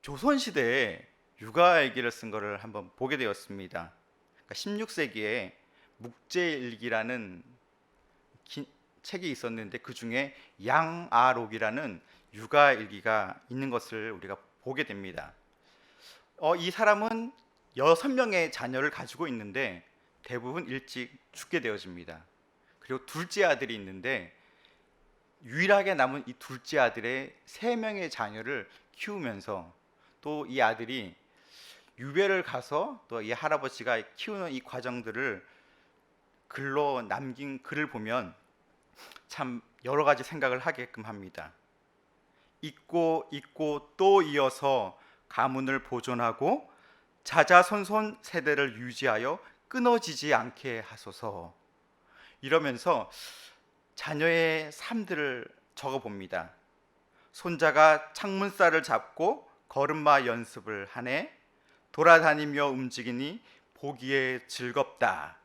조선시대에 육아일기를 쓴 것을 한번 보게 되었습니다. 그러니까 16세기에 묵제일기라는 책이 있었는데 그 중에 양아록이라는 육아일기가 있는 것을 우리가 보게 됩니다. 이 사람은 6명의 자녀를 가지고 있는데 대부분 일찍 죽게 되어집니다. 그리고 둘째 아들이 있는데 유일하게 남은 이 둘째 아들의 3명의 자녀를 키우면서 또 이 아들이 유배를 가서 또 이 할아버지가 키우는 이 과정들을 글로 남긴 글을 보면 참 여러 가지 생각을 하게끔 합니다. 잊고 또 이어서 가문을 보존하고 자자손손 세대를 유지하여 끊어지지 않게 하소서, 이러면서 자녀의 삶들을 적어 봅니다. 손자가 창문살을 잡고 걸음마 연습을 하네, 돌아다니며 움직이니 보기에 즐겁다.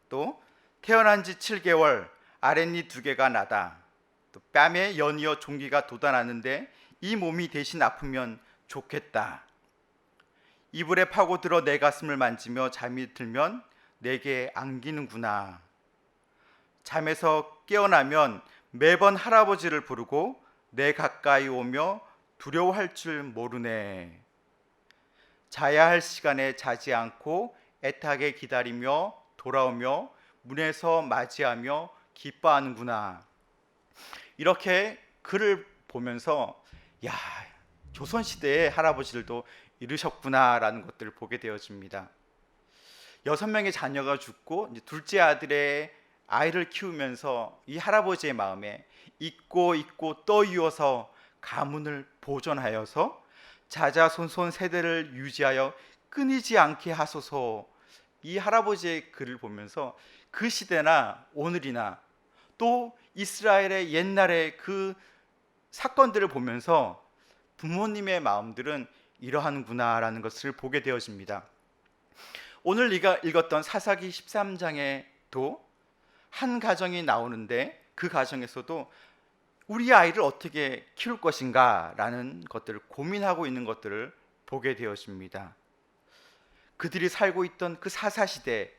또 태어난 지 7개월, 아랫니 2개가 나다. 또 뺨에 연이어 종기가 돋아나는데 이 몸이 대신 아프면 좋겠다. 이불에 파고들어 내 가슴을 만지며 잠이 들면 내게 안기는구나. 잠에서 깨어나면 매번 할아버지를 부르고 내 가까이 오며 두려워할 줄 모르네. 자야 할 시간에 자지 않고 애타게 기다리며 돌아오며 문에서 맞이하며 기뻐하는구나. 이렇게 글을 보면서 야, 조선시대의 할아버지들도 이르셨구나라는 것들을 보게 되어집니다. 6명의 자녀가 죽고 이제 둘째 아들의 아이를 키우면서 이 할아버지의 마음에 잊고 또 이어서 가문을 보존하여서 자자손손 세대를 유지하여 끊이지 않게 하소서, 이 할아버지의 글을 보면서 그 시대나 오늘이나 또 이스라엘의 옛날의 그 사건들을 보면서 부모님의 마음들은 이러하는구나라는 것을 보게 되어집니다. 오늘 읽었던 사사기 13장에도 한 가정이 나오는데 그 가정에서도 우리 아이를 어떻게 키울 것인가 라는 것들을 고민하고 있는 것들을 보게 되어집니다. 그들이 살고 있던 그 사사시대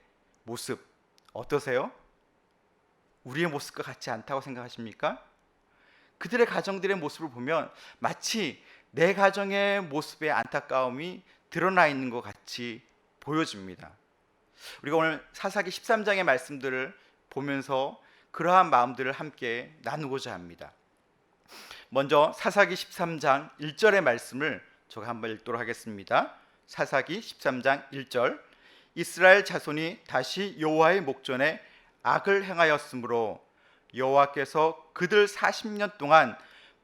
모습 어떠세요? 우리의 모습과 같지 않다고 생각하십니까? 그들의 가정들의 모습을 보면 마치 내 가정의 모습의 안타까움이 드러나 있는 것 같이 보여집니다. 우리가 오늘 사사기 13장의 말씀들을 보면서 그러한 마음들을 함께 나누고자 합니다. 먼저 사사기 13장 1절의 말씀을 제가 한번 읽도록 하겠습니다. 사사기 13장 1절. 이스라엘 자손이 다시 여호와의 목전에 악을 행하였으므로 여호와께서 그들 40년 동안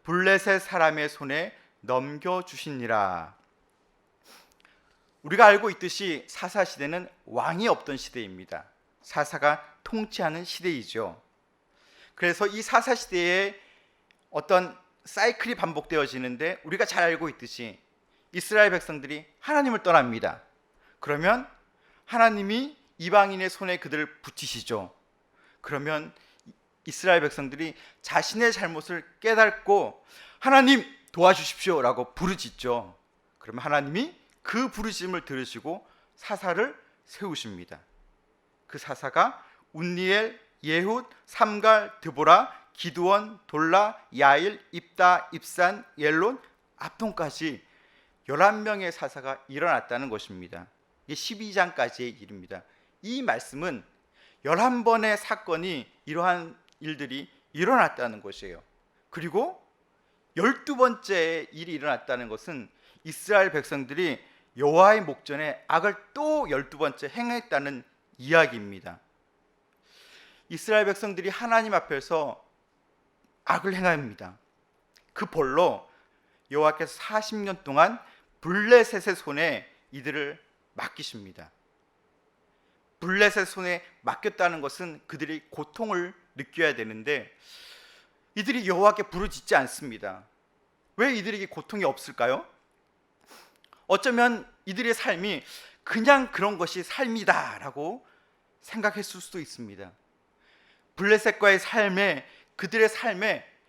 블레셋 사람의 손에 넘겨주시니라. 우리가 알고 있듯이 사사 시대는 왕이 없던 시대입니다. 사사가 통치하는 시대이죠. 그래서 이 사사 시대에 어떤 사이클이 반복되어지는데 우리가 잘 알고 있듯이 이스라엘 백성들이 하나님을 떠납니다. 그러면 하나님이 이방인의 손에 그들을 붙이시죠. 그러면 이스라엘 백성들이 자신의 잘못을 깨닫고 하나님 도와주십시오 라고 부르짖죠. 그러면 하나님이 그 부르짖음을 들으시고 사사를 세우십니다. 그 사사가 운니엘, 예훗, 삼갈, 드보라, 기드원, 돌라, 야일, 입다, 입산, 옐론, 압돈까지 11명의 사사가 일어났다는 것입니다. 이게 12장까지의 일입니다. 이 말씀은 11번의 사건이, 이러한 일들이 일어났다는 것이에요. 그리고 12번째 일이 일어났다는 것은 이스라엘 백성들이 여호와의 목전에 악을 또 12번째 행했다는 이야기입니다. 이스라엘 백성들이 하나님 앞에서 악을 행합니다. 그 벌로 여호와께서 40년 동안 블레셋의 손에 이들을 맡기십니다. 블레셋 손에 맡겼다는 것은 그들이 고통을 느껴야 되는데 이들이 여호와께 부르짖지 않습니다. 왜 이들에게 고통이 없을까요? 어쩌면 이들의 삶이 그냥 그런 것이 삶이다라고 생각했을 수도 있습니다. 블레셋과의 삶에,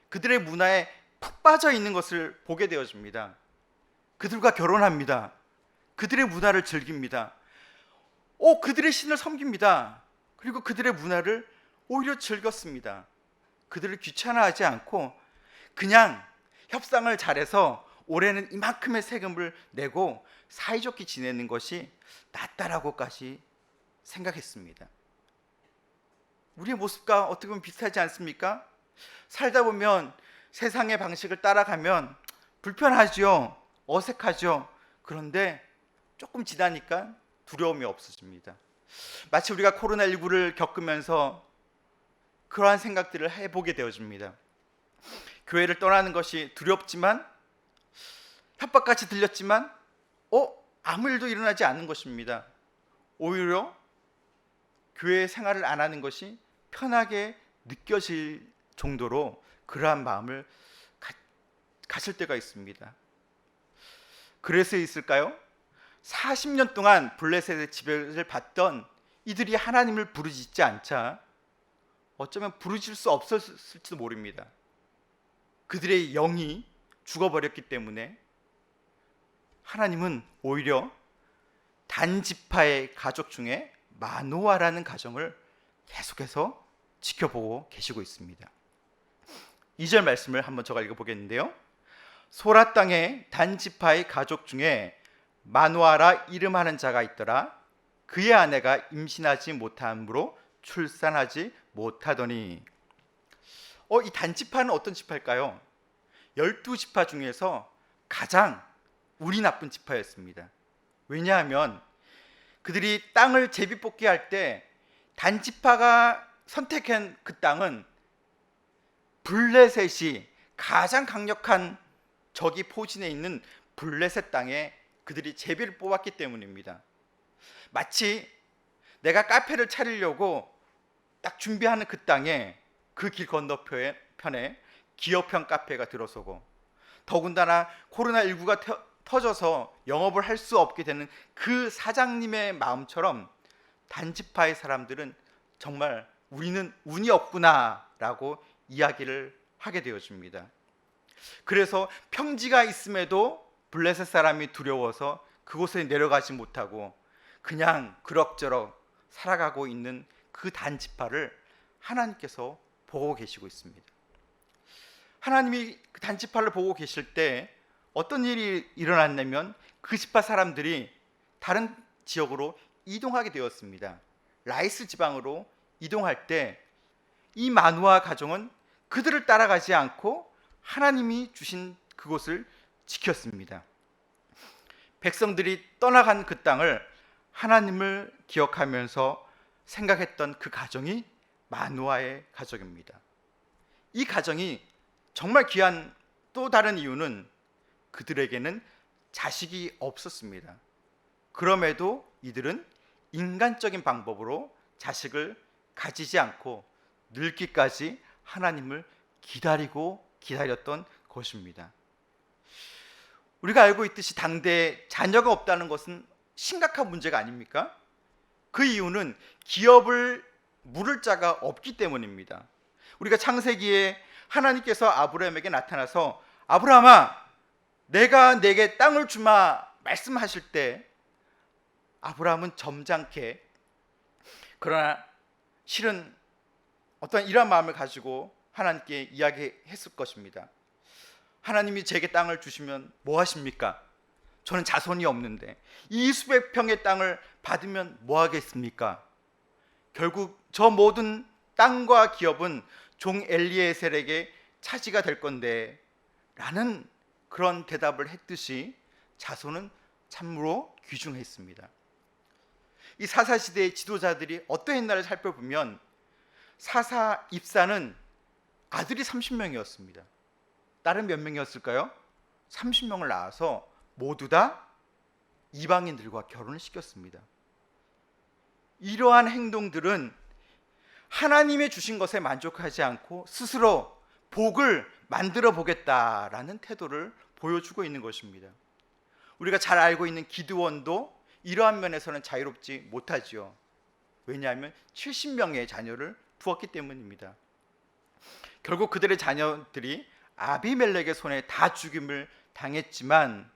그들의 문화에 푹 빠져 있는 것을 보게 되어집니다. 그들과 결혼합니다. 그들의 문화를 즐깁니다. 그들의 신을 섬깁니다. 그리고 그들의 문화를 오히려 즐겼습니다. 그들을 귀찮아하지 않고 그냥 협상을 잘해서 올해는 이만큼의 세금을 내고 사이좋게 지내는 것이 낫다라고까지 생각했습니다. 우리의 모습과 어떻게 보면 비슷하지 않습니까? 살다 보면 세상의 방식을 따라가면 불편하죠. 어색하죠. 그런데 조금 지나니까 두려움이 없어집니다. 마치 우리가 코로나19를 겪으면서 그러한 생각들을 해보게 되어집니다. 교회를 떠나는 것이 두렵지만, 협박같이 들렸지만 아무 일도 일어나지 않는 것입니다. 오히려 교회 생활을 안 하는 것이 편하게 느껴질 정도로 그러한 마음을 가질 때가 있습니다. 그래서 있을까요? 40년 동안 블레셋의 지배를 받던 이들이 하나님을 부르짖지 않자 어쩌면 부르짖을 수 없었을지도 모릅니다. 그들의 영이 죽어버렸기 때문에 하나님은 오히려 단지파의 가족 중에 마노아라는 가정을 계속해서 지켜보고 계시고 있습니다. 2절 말씀을 한번 제가 읽어보겠는데요. 소라 땅에 단지파의 가족 중에 마노아라 이름하는 자가 있더라. 그의 아내가 임신하지 못함으로 출산하지 못하더니. 이 단지파는 어떤 지파일까요? 12지파 중에서 가장 운이 나쁜 지파였습니다. 왜냐하면 그들이 땅을 제비뽑기 할 때 단지파가 선택한 그 땅은 블레셋이 가장 강력한 적이 포진해 있는 블레셋 땅에 그들이 제비를 뽑았기 때문입니다. 마치 내가 카페를 차리려고 딱 준비하는 그 땅에 그 길 건너편에 기업형 카페가 들어서고, 더군다나 코로나19가 터져서 영업을 할 수 없게 되는 그 사장님의 마음처럼 단지파의 사람들은 정말 우리는 운이 없구나 라고 이야기를 하게 되어집니다. 그래서 평지가 있음에도 블레셋 사람이 두려워서 그곳에 내려가지 못하고 그냥 그럭저럭 살아가고 있는 그 단지파를 하나님께서 보고 계시고 있습니다. 하나님이 그 단지파를 보고 계실 때 어떤 일이 일어났냐면 그 지파 사람들이 다른 지역으로 이동하게 되었습니다. 라이스 지방으로 이동할 때 이 마누아 가정은 그들을 따라가지 않고 하나님이 주신 그곳을 지켰습니다. 백성들이 떠나간 그 땅을 하나님을 기억하면서 생각했던 그 가정이 마누아의 가족입니다. 이 가정이 정말 귀한 또 다른 이유는 그들에게는 자식이 없었습니다. 그럼에도 이들은 인간적인 방법으로 자식을 가지지 않고 늙기까지 하나님을 기다렸던 것입니다. 우리가 알고 있듯이 당대에 자녀가 없다는 것은 심각한 문제가 아닙니까? 그 이유는 기업을 물을 자가 없기 때문입니다. 우리가 창세기에 하나님께서 아브라함에게 나타나서 아브라함아 내가 내게 땅을 주마 말씀하실 때 아브라함은 점잖게, 그러나 실은 어떤 이러한 마음을 가지고 하나님께 이야기했을 것입니다. 하나님이 제게 땅을 주시면 뭐 하십니까? 저는 자손이 없는데 이 수백 평의 땅을 받으면 뭐 하겠습니까? 결국 저 모든 땅과 기업은 종 엘리에셀에게 차지가 될 건데 라는 그런 대답을 했듯이 자손은 참으로 귀중했습니다. 이 사사시대의 지도자들이 어떠했나를 살펴보면 사사 입사는 아들이 30명이었습니다. 딸은 몇 명이었을까요? 30명을 낳아서 모두 다 이방인들과 결혼을 시켰습니다. 이러한 행동들은 하나님의 주신 것에 만족하지 않고 스스로 복을 만들어 보겠다라는 태도를 보여주고 있는 것입니다. 우리가 잘 알고 있는 기드원도 이러한 면에서는 자유롭지 못하지요. 왜냐하면 70명의 자녀를 두었기 때문입니다. 결국 그들의 자녀들이 아비멜렉의 손에 다 죽임을 당했지만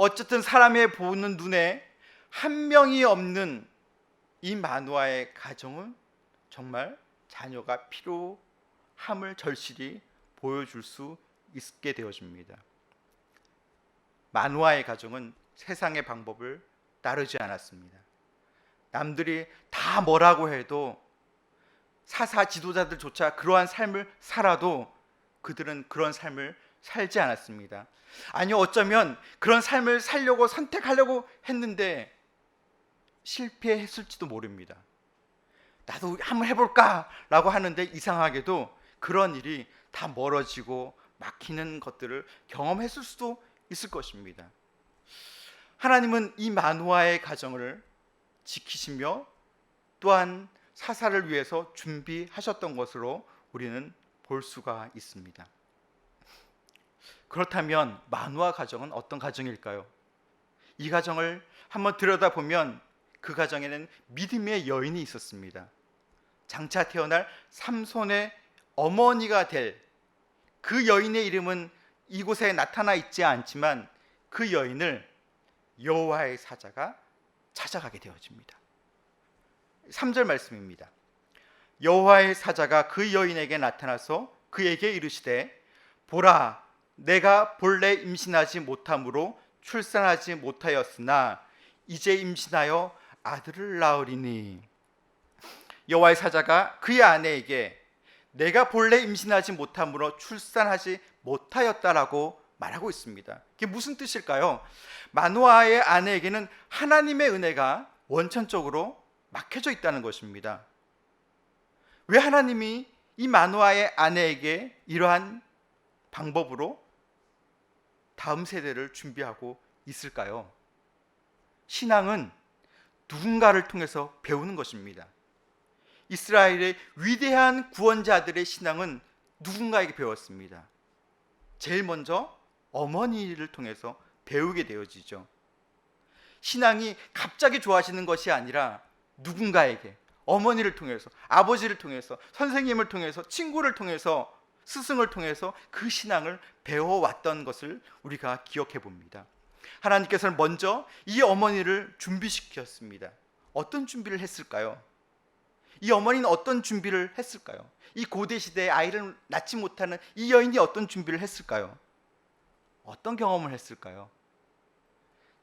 어쨌든 사람의 보는 눈에 한 명이 없는 이 마누아의 가정은 정말 자녀가 필요함을 절실히 보여줄 수 있게 되어집니다. 마누아의 가정은 세상의 방법을 따르지 않았습니다. 남들이 다 뭐라고 해도 사사 지도자들조차 그러한 삶을 살아도 그들은 그런 삶을 살지 않았습니다. 아니요, 어쩌면 그런 삶을 살려고 선택하려고 했는데 실패했을지도 모릅니다. 나도 한번 해볼까 라고 하는데 이상하게도 그런 일이 다 멀어지고 막히는 것들을 경험했을 수도 있을 것입니다. 하나님은 이 마누아의 가정을 지키시며 또한 사사를 위해서 준비하셨던 것으로 우리는 볼 수가 있습니다. 그렇다면 마누아 가정은 어떤 가정일까요? 이 가정을 한번 들여다보면 그 가정에는 믿음의 여인이 있었습니다. 장차 태어날 삼손의 어머니가 될 그 여인의 이름은 이곳에 나타나 있지 않지만 그 여인을 여호와의 사자가 찾아가게 되어집니다. 3절 말씀입니다. 여호와의 사자가 그 여인에게 나타나서 그에게 이르시되 보라, 내가 본래 임신하지 못함으로 출산하지 못하였으나 이제 임신하여 아들을 낳으리니. 여호와의 사자가 그의 아내에게 내가 본래 임신하지 못함으로 출산하지 못하였다라고 말하고 있습니다. 이게 무슨 뜻일까요? 마누아의 아내에게는 하나님의 은혜가 원천적으로 막혀져 있다는 것입니다. 왜 하나님이 이 마누아의 아내에게 이러한 방법으로 다음 세대를 준비하고 있을까요? 신앙은 누군가를 통해서 배우는 것입니다. 이스라엘의 위대한 구원자들의 신앙은 누군가에게 배웠습니다. 제일 먼저 어머니를 통해서 배우게 되어지죠. 신앙이 갑자기 좋아지는 것이 아니라 누군가에게, 어머니를 통해서, 아버지를 통해서, 선생님을 통해서, 친구를 통해서, 스승을 통해서 그 신앙을 배워왔던 것을 우리가 기억해 봅니다. 하나님께서는 먼저 이 어머니를 준비시켰습니다. 어떤 준비를 했을까요? 이 어머니는 어떤 준비를 했을까요? 이 고대 시대에 아이를 낳지 못하는 이 여인이 어떤 준비를 했을까요? 어떤 경험을 했을까요?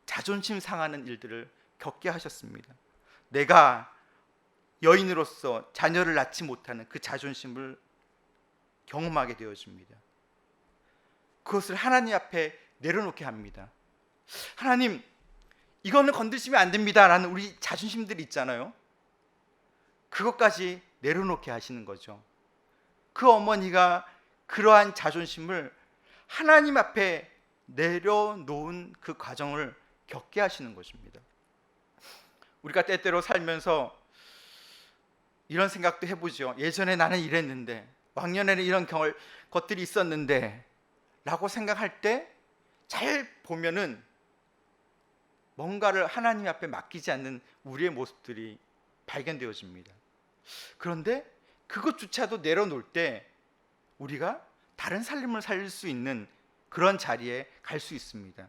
자존심 상하는 일들을 겪게 하셨습니다. 내가 여인으로서 자녀를 낳지 못하는 그 자존심을 경험하게 되어집니다. 그것을 하나님 앞에 내려놓게 합니다. 하나님, 이거는 건드시면 안 됩니다 라는 우리 자존심들이 있잖아요. 그것까지 내려놓게 하시는 거죠. 그 어머니가 그러한 자존심을 하나님 앞에 내려놓은 그 과정을 겪게 하시는 것입니다. 우리가 때때로 살면서 이런 생각도 해보죠. 예전에 나는 이랬는데, 왕년에는 이런 것들이 있었는데 라고 생각할 때 잘 보면은 뭔가를 하나님 앞에 맡기지 않는 우리의 모습들이 발견되어집니다. 그런데 그것조차도 내려놓을 때 우리가 다른 삶을 살 수 있는 그런 자리에 갈 수 있습니다.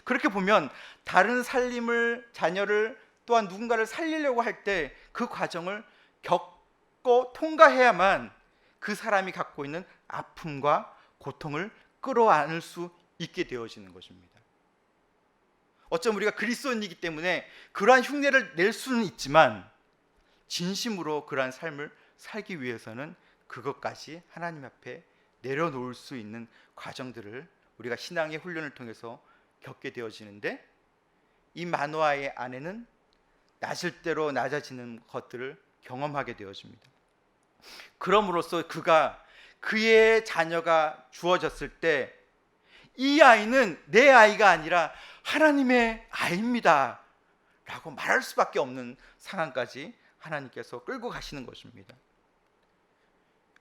그렇게 보면 다른 살림을, 자녀를, 또한 누군가를 살리려고 할 때 그 과정을 겪고 통과해야만 그 사람이 갖고 있는 아픔과 고통을 끌어안을 수 있게 되어지는 것입니다. 어쩌면 우리가 그리스도인이기 때문에 그러한 흉내를 낼 수는 있지만 진심으로 그러한 삶을 살기 위해서는 그것까지 하나님 앞에 내려놓을 수 있는 과정들을 우리가 신앙의 훈련을 통해서 겪게 되어지는데, 이 마누아의 아내는 낮을 대로 낮아지는 것들을 경험하게 되어집니다. 그럼으로써 그의 자녀가 주어졌을 때 이 아이는 내 아이가 아니라 하나님의 아이입니다 라고 말할 수밖에 없는 상황까지 하나님께서 끌고 가시는 것입니다.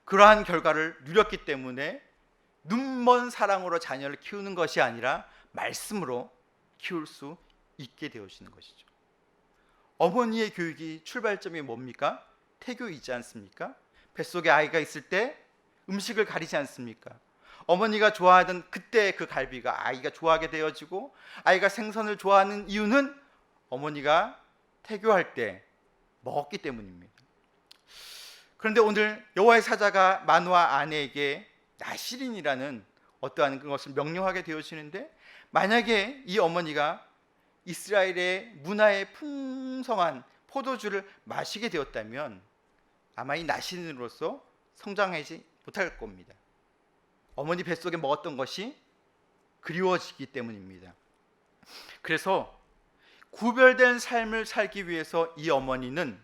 그러한 결과를 누렸기 때문에 눈먼 사랑으로 자녀를 키우는 것이 아니라 말씀으로 키울 수 있게 되어지는 것이죠. 어머니의 교육이 출발점이 뭡니까? 태교이지 않습니까? 뱃속에 아이가 있을 때 음식을 가리지 않습니까? 어머니가 좋아하던 그때 그 갈비가 아이가 좋아하게 되어지고, 아이가 생선을 좋아하는 이유는 어머니가 태교할 때 먹었기 때문입니다. 그런데 오늘 여호와의 사자가 마노아 아내에게 나시린이라는 어떠한 것을 명령하게 되어지는데, 만약에 이 어머니가 이스라엘의 문화의 풍성한 포도주를 마시게 되었다면 아마 이 나시린으로서 성장하지 못할 겁니다. 어머니 뱃속에 먹었던 것이 그리워지기 때문입니다. 그래서 구별된 삶을 살기 위해서 이 어머니는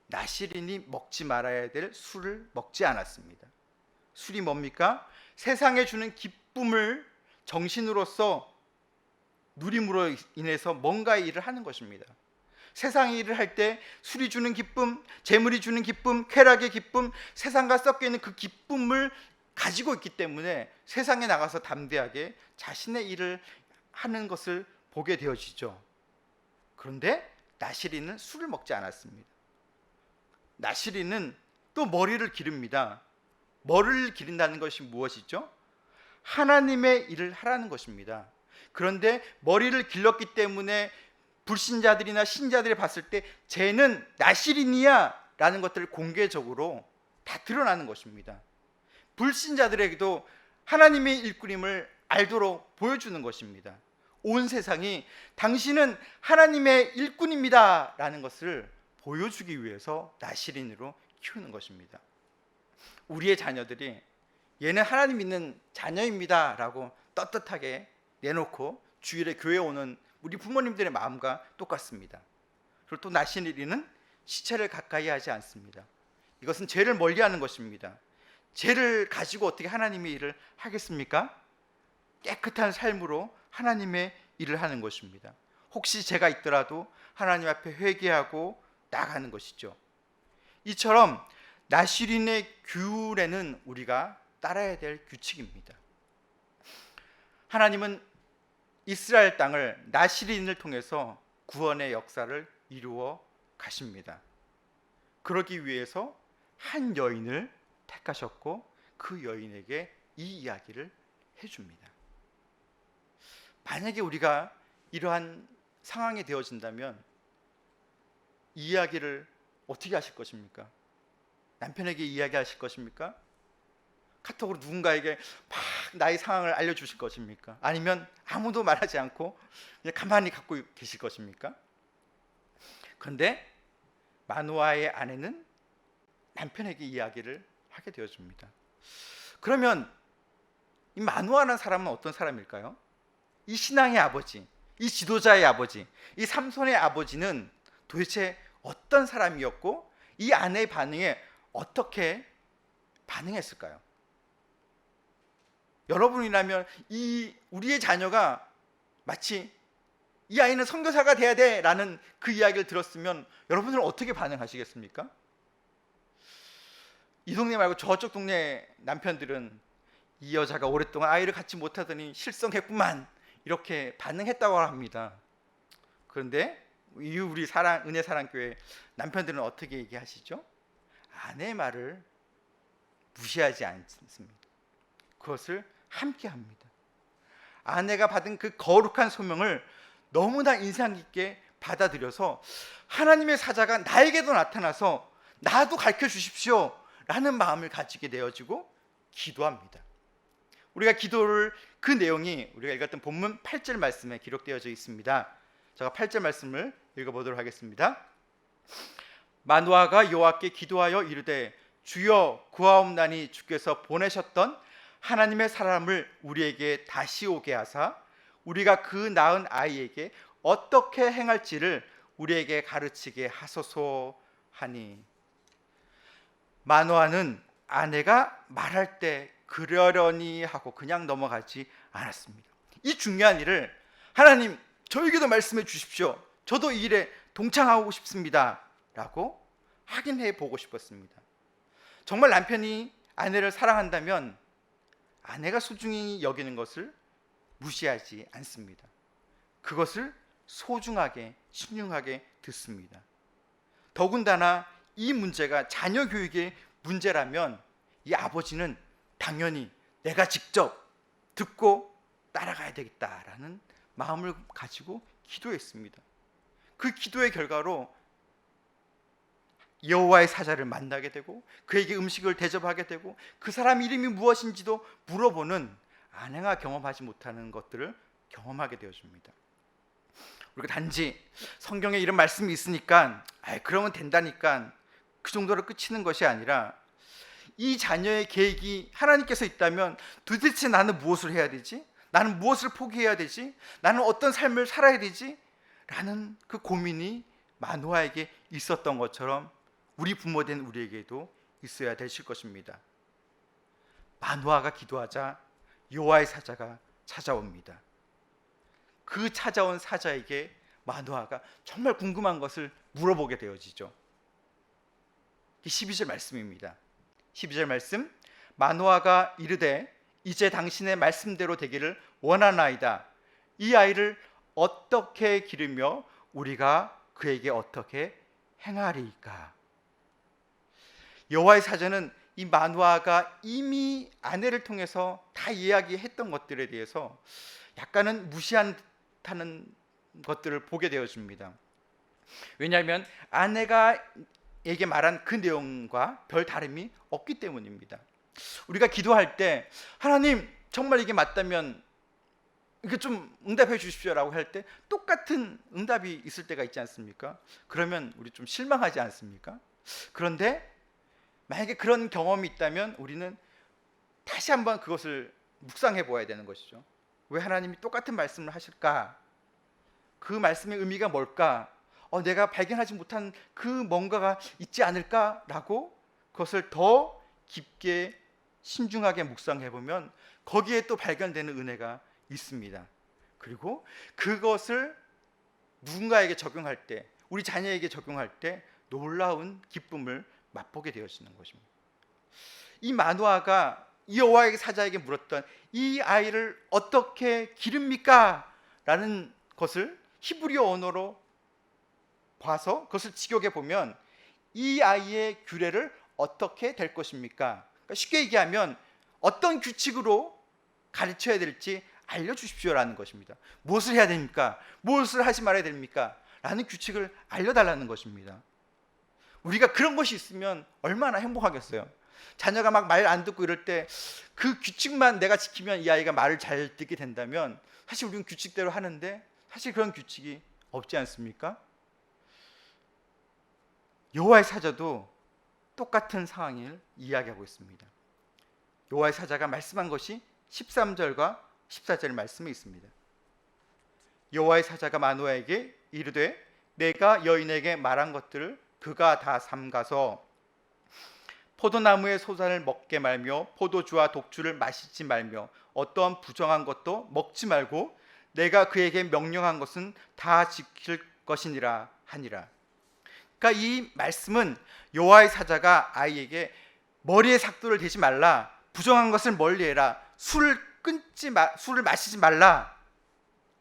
나시린이 먹지 말아야 될 술을 먹지 않았습니다. 술이 뭡니까? 세상에 주는 기쁨을 정신으로서 누림으로 인해서 뭔가의 일을 하는 것입니다. 세상의 일을 할 때 술이 주는 기쁨, 재물이 주는 기쁨, 쾌락의 기쁨, 세상과 섞여 있는 그 기쁨을 가지고 있기 때문에 세상에 나가서 담대하게 자신의 일을 하는 것을 보게 되어지죠. 그런데 나시린은 술을 먹지 않았습니다. 나시린은 또 머리를 기릅니다. 머리를 기른다는 것이 무엇이죠? 하나님의 일을 하라는 것입니다. 그런데 머리를 길렀기 때문에 불신자들이나 신자들이 봤을 때 쟤는 나시린이야 라는 것들을 공개적으로 다 드러나는 것입니다. 불신자들에게도 하나님의 일꾼임을 알도록 보여주는 것입니다. 온 세상이 당신은 하나님의 일꾼입니다 라는 것을 보여주기 위해서 나시린으로 키우는 것입니다. 우리의 자녀들이 얘는 하나님 믿는 자녀입니다 라고 떳떳하게 내놓고 주일에 교회에 오는 우리 부모님들의 마음과 똑같습니다. 그리고 또 나시린은 시체를 가까이 하지 않습니다. 이것은 죄를 멀리하는 것입니다. 죄를 가지고 어떻게 하나님의 일을 하겠습니까? 깨끗한 삶으로 하나님의 일을 하는 것입니다. 혹시 죄가 있더라도 하나님 앞에 회개하고 나가는 것이죠. 이처럼 나시린의 규례는 우리가 따라야 될 규칙입니다. 하나님은 이스라엘 땅을 나시린을 통해서 구원의 역사를 이루어 가십니다. 그러기 위해서 한 여인을 택하셨고 그 여인에게 이 이야기를 해줍니다. 만약에 우리가 이러한 상황이 되어진다면 이 이야기를 어떻게 하실 것입니까? 남편에게 이야기하실 것입니까? 카톡으로 누군가에게 막 나의 상황을 알려주실 것입니까? 아니면 아무도 말하지 않고 그냥 가만히 갖고 계실 것입니까? 그런데 마노아의 아내는 남편에게 이야기를 하게 되어줍니다. 그러면 이 마노아라는 사람은 어떤 사람일까요? 이 신앙의 아버지, 이 지도자의 아버지, 이 삼손의 아버지는 도대체 어떤 사람이었고 이 아내의 반응에 어떻게 반응했을까요? 여러분이라면 이 우리의 자녀가 마치 이 아이는 선교사가 돼야 돼 라는 그 이야기를 들었으면 여러분들은 어떻게 반응하시겠습니까? 이 동네 말고 저쪽 동네 남편들은 이 여자가 오랫동안 아이를 갖지 못하더니 실성했구만 이렇게 반응했다고 합니다. 그런데 우리 은혜사랑교회 남편들은 어떻게 얘기하시죠? 아내의 말을 무시하지 않습니다. 그것을 함께 합니다. 아내가 받은 그 거룩한 소명을 너무나 인상 깊게 받아들여서 하나님의 사자가 나에게도 나타나서 나도 가르쳐 주십시오 라는 마음을 가지게 되어지고 기도합니다. 우리가 기도를 그 내용이 우리가 읽었던 본문 8절 말씀에 기록되어져 있습니다. 제가 8절 말씀을 읽어보도록 하겠습니다. 마노아가 여호와께 기도하여 이르되 주여 구하옵나니 주께서 보내셨던 하나님의 사람을 우리에게 다시 오게 하사 우리가 그 낳은 아이에게 어떻게 행할지를 우리에게 가르치게 하소서 하니. 마노아는 아내가 말할 때 그러려니 하고 그냥 넘어가지 않았습니다. 이 중요한 일을 하나님 저에게도 말씀해 주십시오. 저도 이 일에 동참하고 싶습니다 라고 확인해 보고 싶었습니다. 정말 남편이 아내를 사랑한다면 아내가 소중히 여기는 것을 무시하지 않습니다. 그것을 소중하게 신중하게 듣습니다. 더군다나 이 문제가 자녀 교육의 문제라면 이 아버지는 당연히 내가 직접 듣고 따라가야 되겠다라는 마음을 가지고 기도했습니다. 그 기도의 결과로 여호와의 사자를 만나게 되고 그에게 음식을 대접하게 되고 그 사람 이름이 무엇인지도 물어보는 아내가 경험하지 못하는 것들을 경험하게 되어줍니다. 우리가 단지 성경에 이런 말씀이 있으니까 그러면 된다니까 그 정도로 끝이는 것이 아니라 이 자녀의 계획이 하나님께서 있다면 도대체 나는 무엇을 해야 되지? 나는 무엇을 포기해야 되지? 나는 어떤 삶을 살아야 되지? 라는 그 고민이 마노아에게 있었던 것처럼 우리 부모된 우리에게도 있어야 되실 것입니다. 마노아가 기도하자 여호와의 사자가 찾아옵니다. 그 찾아온 사자에게 마노아가 정말 궁금한 것을 물어보게 되어지죠. 12절 말씀입니다. 12절 말씀, 마노아가 이르되 이제 당신의 말씀대로 되기를 원하나이다. 이 아이를 어떻게 기르며 우리가 그에게 어떻게 행하리이까? 여호와의 사자는 이 마노아가 이미 아내를 통해서 다 이야기했던 것들에 대해서 약간은 무시한 듯하는 것들을 보게 되어집니다. 왜냐하면 아내가 에게 말한 그 내용과 별 다름이 없기 때문입니다. 우리가 기도할 때 하나님 정말 이게 맞다면 이게 좀 응답해 주십시오라고 할 때 똑같은 응답이 있을 때가 있지 않습니까? 그러면 우리 좀 실망하지 않습니까? 그런데 만약에 그런 경험이 있다면 우리는 다시 한번 그것을 묵상해 보아야 되는 것이죠. 왜 하나님이 똑같은 말씀을 하실까? 그 말씀의 의미가 뭘까? 내가 발견하지 못한 그 뭔가가 있지 않을까라고 그것을 더 깊게 신중하게 묵상해 보면 거기에 또 발견되는 은혜가 있습니다. 그리고 그것을 누군가에게 적용할 때, 우리 자녀에게 적용할 때 놀라운 기쁨을 맛보게 되어지는 것입니다. 이 마노아가 여호와의 사자에게 물었던 이 아이를 어떻게 기릅니까? 라는 것을 히브리어 언어로 봐서 그것을 직역해 보면 이 아이의 규례를 어떻게 될 것입니까? 그러니까 쉽게 얘기하면 어떤 규칙으로 가르쳐야 될지 알려주십시오라는 것입니다. 무엇을 해야 됩니까? 무엇을 하지 말아야 됩니까? 라는 규칙을 알려달라는 것입니다. 우리가 그런 것이 있으면 얼마나 행복하겠어요. 자녀가 막 말 안 듣고 이럴 때 그 규칙만 내가 지키면 이 아이가 말을 잘 듣게 된다면 사실 우리는 규칙대로 하는데 사실 그런 규칙이 없지 않습니까? 여호와의 사자도 똑같은 상황을 이야기하고 있습니다. 여호와의 사자가 말씀한 것이 13절과 14절 말씀에 있습니다. 여호와의 사자가 마노아에게 이르되 내가 여인에게 말한 것들을 그가 다 삼가서 포도나무의 소산을 먹게 말며 포도주와 독주를 마시지 말며 어떠한 부정한 것도 먹지 말고 내가 그에게 명령한 것은 다 지킬 것이니라 하니라. 그러니까 이 말씀은 여호와의 사자가 아이에게 머리에 삭도를 대지 말라, 부정한 것을 멀리해라, 술을 마시지 말라,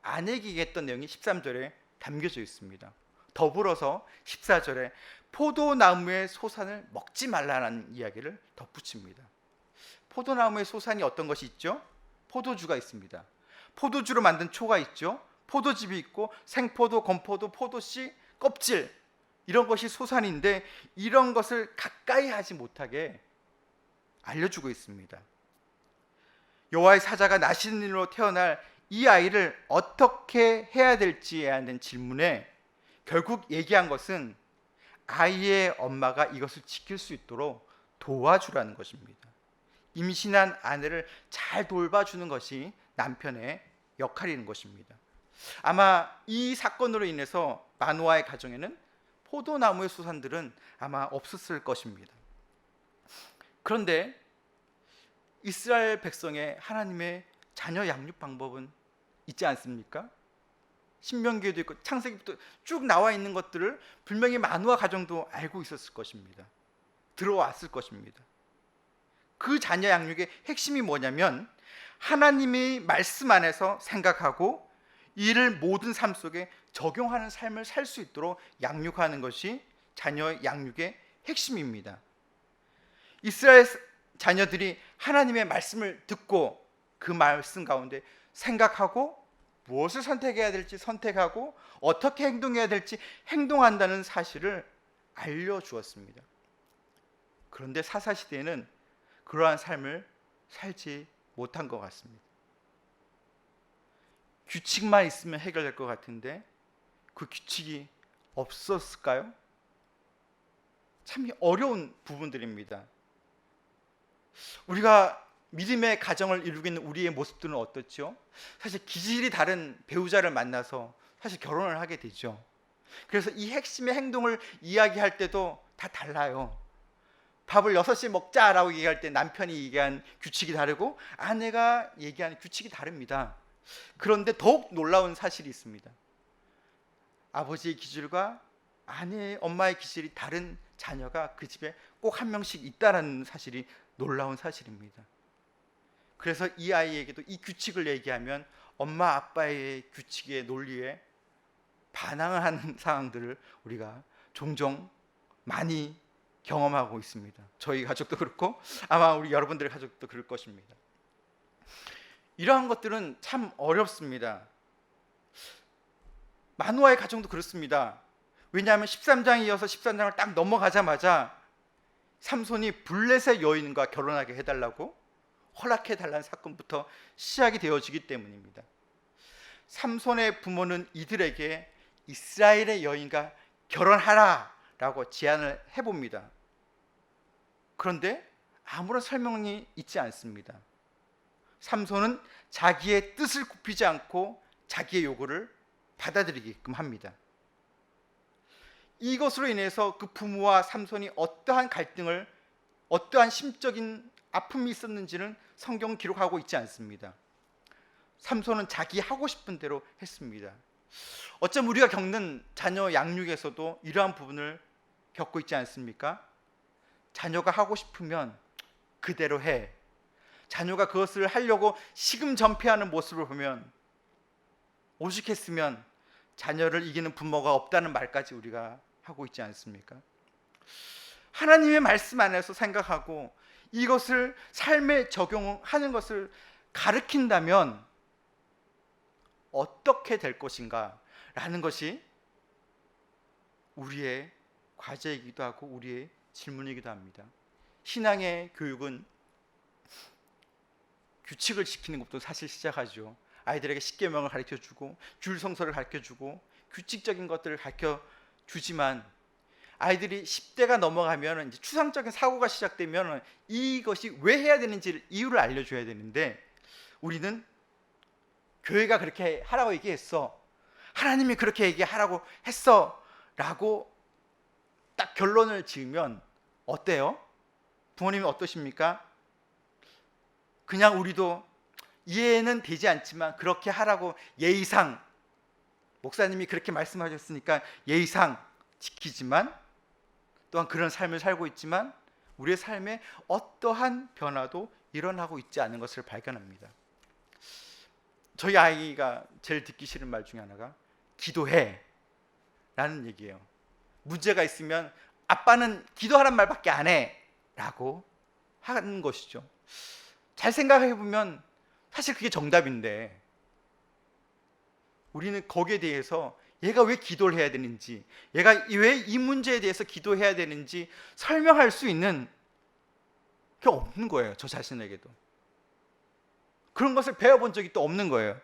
아내에게 얘기했던 내용이 13절에 담겨져 있습니다. 더불어서 14절에 포도나무의 소산을 먹지 말라는 이야기를 덧붙입니다. 포도나무의 소산이 어떤 것이 있죠? 포도주가 있습니다. 포도주로 만든 초가 있죠. 포도즙이 있고 생포도, 건포도, 포도씨, 껍질, 이런 것이 소산인데 이런 것을 가까이 하지 못하게 알려주고 있습니다. 여호와의 사자가 나신인으로 태어날 이 아이를 어떻게 해야 될지에 대한 질문에 결국 얘기한 것은 아이의 엄마가 이것을 지킬 수 있도록 도와주라는 것입니다. 임신한 아내를 잘 돌봐주는 것이 남편의 역할인 것입니다. 아마 이 사건으로 인해서 마노아의 가정에는 포도나무의 소산들은 아마 없었을 것입니다. 그런데 이스라엘 백성의 하나님의 자녀 양육 방법은 있지 않습니까? 신명기에도 있고 창세기부터 쭉 나와 있는 것들을 분명히 마노아 가정도 알고 있었을 것입니다. 들어왔을 것입니다. 그 자녀 양육의 핵심이 뭐냐면 하나님의 말씀 안에서 생각하고 이를 모든 삶 속에 적용하는 삶을 살 수 있도록 양육하는 것이 자녀 양육의 핵심입니다. 이스라엘 자녀들이 하나님의 말씀을 듣고 그 말씀 가운데 생각하고 무엇을 선택해야 될지 선택하고 어떻게 행동해야 될지 행동한다는 사실을 알려주었습니다. 그런데 사사시대에는 그러한 삶을 살지 못한 것 같습니다. 규칙만 있으면 해결될 것 같은데 그 규칙이 없었을까요? 참 어려운 부분들입니다. 우리가 믿음의 가정을 이루고 있는 우리의 모습들은 어떻죠? 사실 기질이 다른 배우자를 만나서 사실 결혼을 하게 되죠. 그래서 이 핵심의 행동을 이야기할 때도 다 달라요. 밥을 6시에 먹자라고 얘기할 때 남편이 얘기한 규칙이 다르고 아내가 얘기한 규칙이 다릅니다. 그런데 더욱 놀라운 사실이 있습니다. 아버지의 기질과 엄마의 기질이 다른 자녀가 그 집에 꼭 한 명씩 있다는 사실이 놀라운 사실입니다. 그래서 이 아이에게도 이 규칙을 얘기하면 엄마 아빠의 규칙의 논리에 반항을 하는 상황들을 우리가 종종 많이 경험하고 있습니다. 저희 가족도 그렇고 아마 우리 여러분들의 가족도 그럴 것입니다. 이러한 것들은 참 어렵습니다. 마노아의 가정도 그렇습니다. 왜냐하면 13장에 이어서 13장을 딱 넘어가자마자 삼손이 블레셋 여인과 결혼하게 해달라고 허락해달라는 사건부터 시작이 되어지기 때문입니다. 삼손의 부모는 이들에게 이스라엘의 여인과 결혼하라 라고 제안을 해봅니다. 그런데 아무런 설명이 있지 않습니다. 삼손은 자기의 뜻을 굽히지 않고 자기의 요구를 받아들이게끔 합니다. 이것으로 인해서 그 부모와 삼손이 어떠한 갈등을, 어떠한 심적인 아픔이 있었는지는 성경은 기록하고 있지 않습니다. 삼손은 자기 하고 싶은 대로 했습니다. 어쩜 우리가 겪는 자녀 양육에서도 이러한 부분을 겪고 있지 않습니까? 자녀가 하고 싶으면 그대로 해. 자녀가 그것을 하려고 시금전폐하는 모습을 보면 오죽했으면 자녀를 이기는 부모가 없다는 말까지 우리가 하고 있지 않습니까? 하나님의 말씀 안에서 생각하고 이것을 삶에 적용하는 것을 가르친다면 어떻게 될 것인가 라는 것이 우리의 과제이기도 하고 우리의 질문이기도 합니다. 신앙의 교육은 규칙을 지키는 것도 사실 시작하죠. 아이들에게 십계명을 가르쳐주고 줄 성서를 가르쳐주고 규칙적인 것들을 가르쳐주지만 아이들이 10대가 넘어가면 이제 추상적인 사고가 시작되면 이것이 왜 해야 되는지 이유를 알려줘야 되는데 우리는 교회가 그렇게 하라고 얘기했어, 하나님이 그렇게 얘기하라고 했어 라고 딱 결론을 지으면 어때요? 부모님이 어떠십니까? 그냥 우리도 이해는 되지 않지만 그렇게 하라고 예의상 목사님이 그렇게 말씀하셨으니까 예의상 지키지만 또한 그런 삶을 살고 있지만 우리의 삶에 어떠한 변화도 일어나고 있지 않은 것을 발견합니다. 저희 아이가 제일 듣기 싫은 말 중에 하나가 기도해 라는 얘기예요. 문제가 있으면 아빠는 기도하란 말밖에 안 해 라고 하는 것이죠. 잘 생각해 보면 사실 그게 정답인데 우리는 거기에 대해서 얘가 왜 기도를 해야 되는지, 얘가 왜 이 문제에 대해서 기도해야 되는지 설명할 수 있는 게 없는 거예요. 저 자신에게도 그런 것을 배워본 적이 또 없는 거예요.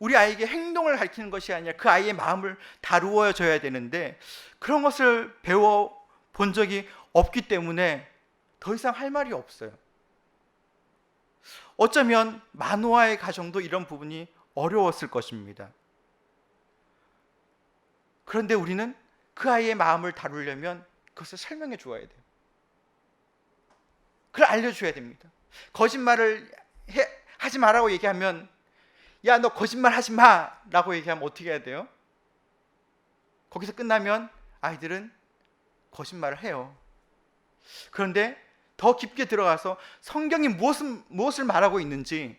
우리 아이에게 행동을 가르치는 것이 아니라 그 아이의 마음을 다루어 줘야 되는데 그런 것을 배워본 적이 없기 때문에 더 이상 할 말이 없어요. 어쩌면 마노아의 가정도 이런 부분이 어려웠을 것입니다. 그런데 우리는 그 아이의 마음을 다루려면 그것을 설명해 주어야 돼요. 그걸 알려줘야 됩니다. 거짓말을 하지 마라고 얘기하면 야, 너 거짓말 하지 마 라고 얘기하면 어떻게 해야 돼요? 거기서 끝나면 아이들은 거짓말을 해요. 그런데 더 깊게 들어가서 성경이 무엇을 말하고 있는지,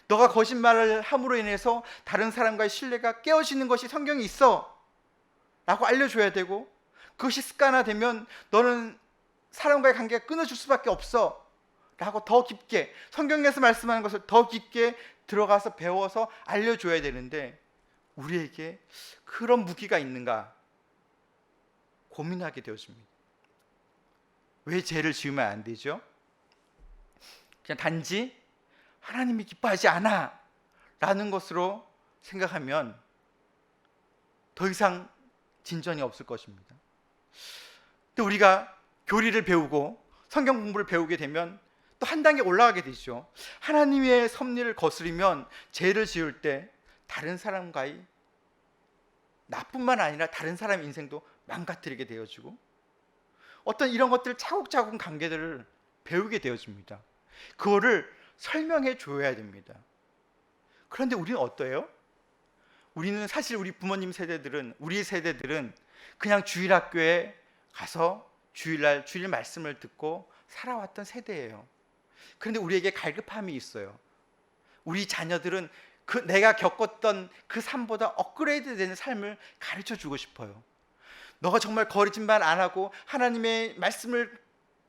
너가 거짓말을 함으로 인해서 다른 사람과의 신뢰가 깨어지는 것이 성경에 있어 라고 알려줘야 되고, 그것이 습관화되면 너는 사람과의 관계가 끊어질 수밖에 없어 라고 더 깊게 성경에서 말씀하는 것을 더 깊게 들어가서 배워서 알려줘야 되는데 우리에게 그런 무기가 있는가 고민하게 되어집니다. 왜 죄를 지으면 안 되죠? 그냥 단지 하나님이 기뻐하지 않아 라는 것으로 생각하면 더 이상 진전이 없을 것입니다. 근데 우리가 교리를 배우고 성경 공부를 배우게 되면 또 한 단계 올라가게 되죠. 하나님의 섭리를 거스르면 죄를 지을 때 다른 사람과의 나뿐만 아니라 다른 사람 인생도 망가뜨리게 되어지고 어떤 이런 것들 차곡차곡 관계들을 배우게 되어집니다. 그거를 설명해 줘야 됩니다. 그런데 우리는 어때요? 우리는 사실 우리 부모님 세대들은 우리 세대들은 그냥 주일학교에 가서 주일날 주일 말씀을 듣고 살아왔던 세대예요. 그런데 우리에게 갈급함이 있어요. 우리 자녀들은 내가 겪었던 그 삶보다 업그레이드 되는 삶을 가르쳐 주고 싶어요. 너가 정말 거짓말 안 하고 하나님의 말씀을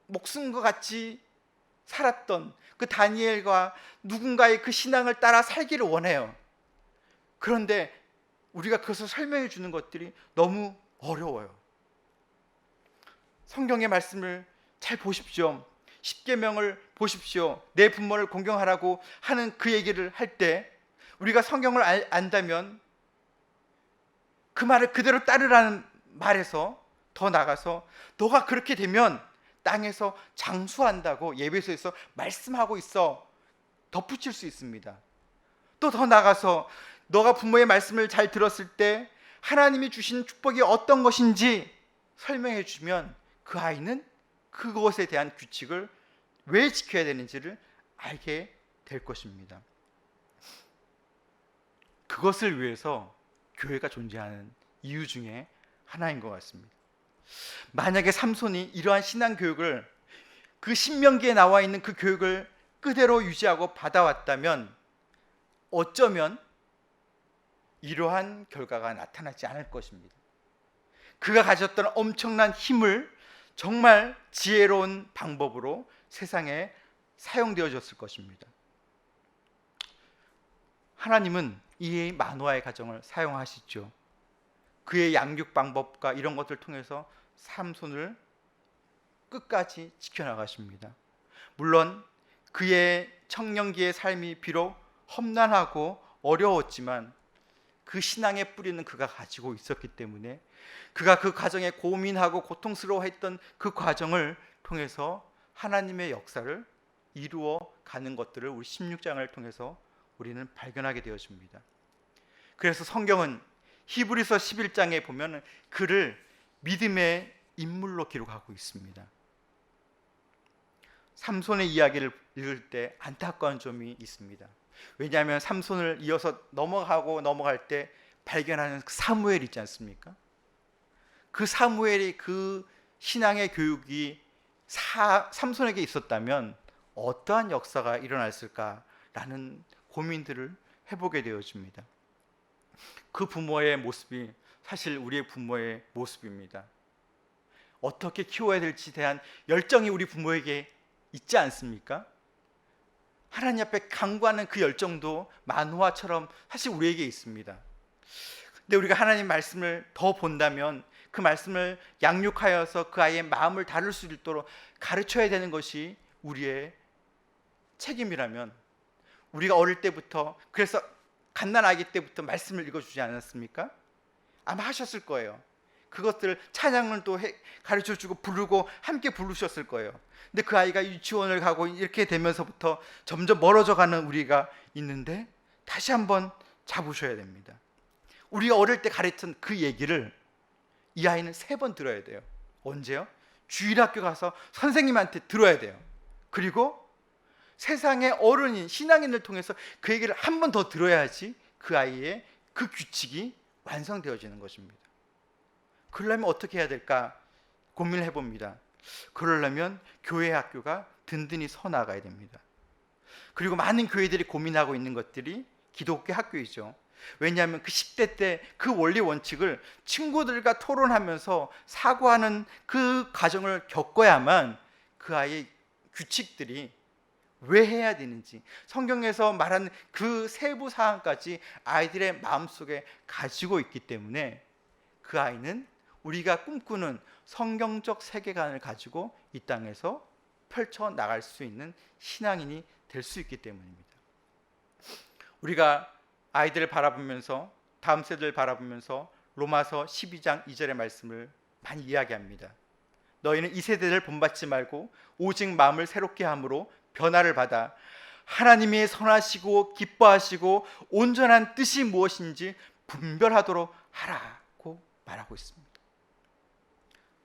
목숨과 같이 살았던 그 다니엘과 누군가의 그 신앙을 따라 살기를 원해요. 그런데 우리가 그것을 설명해 주는 것들이 너무 어려워요. 성경의 말씀을 잘 보십시오. 십계명을 보십시오. 내 부모를 공경하라고 하는 그 얘기를 할 때 우리가 성경을 안다면 그 말을 그대로 따르라는 말에서 더 나가서 너가 그렇게 되면 땅에서 장수한다고 예배소에서 말씀하고 있어 덧붙일 수 있습니다. 또 더 나가서 너가 부모의 말씀을 잘 들었을 때 하나님이 주신 축복이 어떤 것인지 설명해 주면 그 아이는 그것에 대한 규칙을 왜 지켜야 되는지를 알게 될 것입니다. 그것을 위해서 교회가 존재하는 이유 중에 하나인 것 같습니다. 만약에 삼손이 이러한 신앙 교육을 그 신명기에 나와 있는 그 교육을 그대로 유지하고 받아왔다면 어쩌면 이러한 결과가 나타나지 않을 것입니다. 그가 가졌던 엄청난 힘을 정말 지혜로운 방법으로 세상에 사용되어졌을 것입니다. 하나님은 이 마노아의 가정을 사용하시죠. 그의 양육 방법과 이런 것들을 통해서 삼손을 끝까지 지켜나가십니다. 물론 그의 청년기의 삶이 비록 험난하고 어려웠지만 그 신앙의 뿌리는 그가 가지고 있었기 때문에 그가 그 과정에 고민하고 고통스러워했던 그 과정을 통해서 하나님의 역사를 이루어 가는 것들을 우리 16장을 통해서 우리는 발견하게 되어집니다. 그래서 성경은 히브리서 11장에 보면 그를 믿음의 인물로 기록하고 있습니다. 삼손의 이야기를 읽을 때 안타까운 점이 있습니다. 왜냐하면 삼손을 이어서 넘어갈 때 발견하는 그 사무엘 있지 않습니까? 그 사무엘이 그 신앙의 교육이 삼손에게 있었다면 어떠한 역사가 일어났을까라는 고민들을 해보게 되어집니다. 그 부모의 모습이 사실 우리의 부모의 모습입니다. 어떻게 키워야 될지 대한 열정이 우리 부모에게 있지 않습니까? 하나님 앞에 간구하는 그 열정도 마노아처럼 사실 우리에게 있습니다. 근데 우리가 하나님 말씀을 더 본다면 그 말씀을 양육하여서 그 아이의 마음을 다룰 수 있도록 가르쳐야 되는 것이 우리의 책임이라면 우리가 어릴 때부터 그래서 갓난아기 때부터 말씀을 읽어주지 않았습니까? 아마 하셨을 거예요. 그것들을 찬양을 또 가르쳐주고 부르고 함께 부르셨을 거예요. 근데 그 아이가 유치원을 가고 이렇게 되면서부터 점점 멀어져가는 우리가 있는데 다시 한번 잡으셔야 됩니다. 우리가 어릴 때 가르쳤던 그 얘기를 이 아이는 3번 들어야 돼요. 언제요? 주일학교 가서 선생님한테 들어야 돼요. 그리고 세상의 어른인 신앙인을 통해서 그 얘기를 한 번 더 들어야지 그 아이의 그 규칙이 완성되어지는 것입니다. 그러려면 어떻게 해야 될까 고민을 해봅니다. 그러려면 교회 학교가 든든히 서 나가야 됩니다. 그리고 많은 교회들이 고민하고 있는 것들이 기독교 학교이죠. 왜냐하면 그 10대 때 그 원리 원칙을 친구들과 토론하면서 사고하는 그 과정을 겪어야만 그 아이의 규칙들이 왜 해야 되는지, 성경에서 말하는 그 세부 사항까지 아이들의 마음속에 가지고 있기 때문에 그 아이는 우리가 꿈꾸는 성경적 세계관을 가지고 이 땅에서 펼쳐 나갈 수 있는 신앙인이 될 수 있기 때문입니다. 우리가 아이들을 바라보면서, 다음 세대를 바라보면서 로마서 12장 2절의 말씀을 많이 이야기합니다. 너희는 이 세대를 본받지 말고 오직 마음을 새롭게 함으로 변화를 받아 하나님이 선하시고 기뻐하시고 온전한 뜻이 무엇인지 분별하도록 하라고 말하고 있습니다.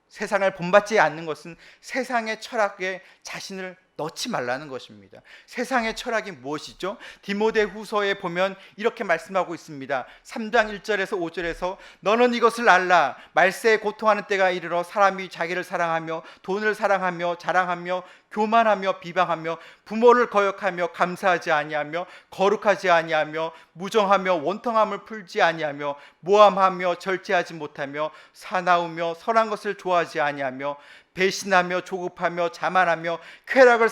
세상을 본받지 않는 것은 세상의 철학에 자신을 넣지 말라는 것입니다. 세상의 철학이 무엇이죠? 디모데후서에 보면 이렇게 말씀하고 있습니다. 3장 1절에서 5절에서 너는 이것을 알라. 말세에 고통하는 때가 이르러 사람이 자기를 사랑하며 돈을 사랑하며 자랑하며 교만하며 비방하며 부모를 거역하며 감사하지 아니하며 거룩하지 아니하며 무정하며 원통함을 풀지 아니하며 모함하며 절제하지 못하며 사나우며 선한 것을 좋아하지 아니하며 배신하며 조급하며 자만하며 쾌락을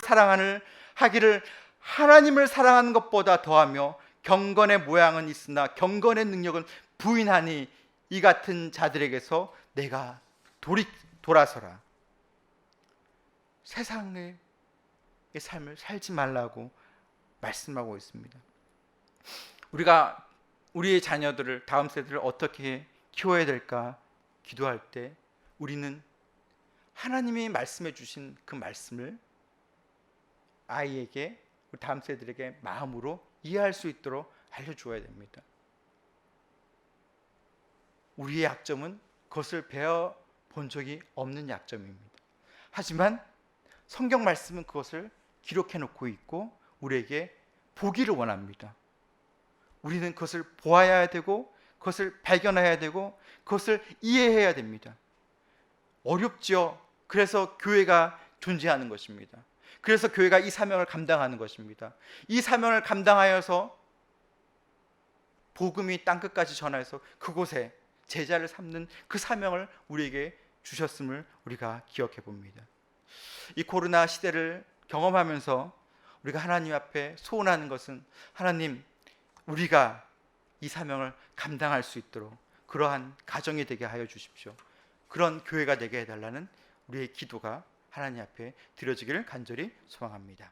하기를 하나님을 사랑하는 것보다 더하며 경건의 모양은 있으나 경건의 능력은 부인하니 이 같은 자들에게서 내가 돌아서라. 세상의 삶을 살지 말라고 말씀하고 있습니다. 우리가 우리의 자녀들을, 다음 세대를 어떻게 키워야 될까 기도할 때 우리는 하나님이 말씀해 주신 그 말씀을 아이에게, 다음 세대에게 마음으로 이해할 수 있도록 알려주어야 됩니다. 우리의 약점은 그것을 배워본 적이 없는 약점입니다. 하지만 성경 말씀은 그것을 기록해 놓고 있고 우리에게 보기를 원합니다. 우리는 그것을 보아야 되고 그것을 발견해야 되고 그것을 이해해야 됩니다. 어렵죠. 그래서 교회가 존재하는 것입니다. 그래서 교회가 이 사명을 감당하는 것입니다. 이 사명을 감당하여서 복음이 땅끝까지 전하여서 그곳에 제자를 삼는 그 사명을 우리에게 주셨음을 우리가 기억해 봅니다. 이 코로나 시대를 경험하면서 우리가 하나님 앞에 소원하는 것은, 하나님, 우리가 이 사명을 감당할 수 있도록 그러한 가정이 되게 하여 주십시오. 그런 교회가 되게 해달라는 우리의 기도가 하나님 앞에 드려지기를 간절히 소망합니다.